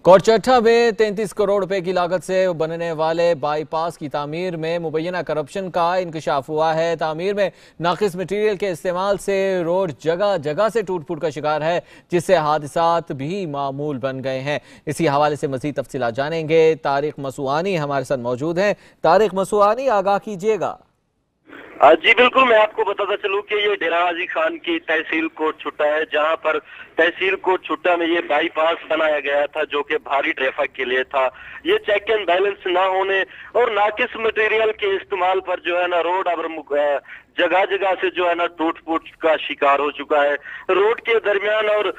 कोटचट्टा में 33 करोड़ रुपए की लागत से बनने वाले बाईपास की तामीर में मुबैना करप्शन का इंकशाफ हुआ है। तामीर में नाकिस मटीरियल के इस्तेमाल से रोड जगह जगह से टूट फूट का शिकार है, जिससे हादसात भी मामूल बन गए हैं। इसी हवाले से मजीद तफसीलात जानेंगे। तारिक मसूआनी हमारे साथ मौजूद हैं। तारिक मसूआनी, आगाह कीजिएगा। जी बिल्कुल, मैं आपको बताता चलूं कि ये डेरा गाजी खान की तहसील कोट छुट्टा है, जहां पर तहसील कोट छुट्टा में ये बाईपास बनाया गया था जो कि भारी ट्रैफिक के लिए था। ये चेक एंड बैलेंस ना होने और नाकिस मटेरियल के इस्तेमाल पर जो है ना रोड अब जगह जगह से जो है ना टूट फूट का शिकार हो चुका है। रोड के दरमियान और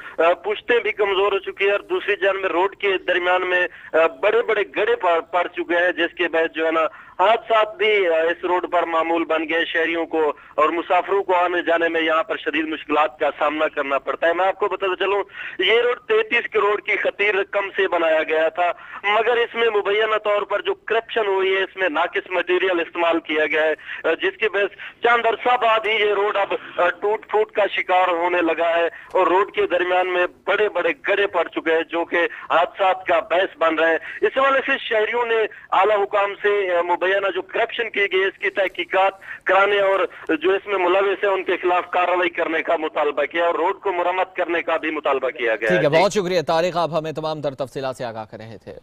पुश्तें भी कमजोर हो चुकी है और दूसरी जानब में रोड के दरमियान में बड़े बड़े गड्ढे पड़ चुके हैं, जिसके बाद जो है ना हादसा भी इस रोड पर मामूल बन गए। शहरियों को और मुसाफिरों को आने जाने में यहाँ पर शदीद मुश्किलात का सामना करना पड़ता है। मैं आपको बताता चलूं, ये रोड 33 करोड़ की खतीर रकम से बनाया गया था, मगर इसमें मुबैना तौर पर जो करप्शन हुई है, इसमें नाकिस मटेरियल इस्तेमाल किया गया है, जिसके बस चंद अरसा बाद ही ये रोड अब टूट फूट का शिकार होने लगा है और रोड के दरमियान में बड़े बड़े गड्ढे पड़ चुके हैं जो कि हादसा का बहस बन रहे हैं। इस वाले से शहरियों ने आला हुकाम से मुबैना जो करप्शन की गई इसकी तहकीकात कराने और जो इसमें मुलविस है उनके खिलाफ कार्रवाई करने का मुतालबा किया और रोड को मुरम्मत करने का भी मुतालबा किया गया। ठीक है, बहुत शुक्रिया तारिक, आप हमें तमाम तर तफसीलात से आगाह कर रहे थे।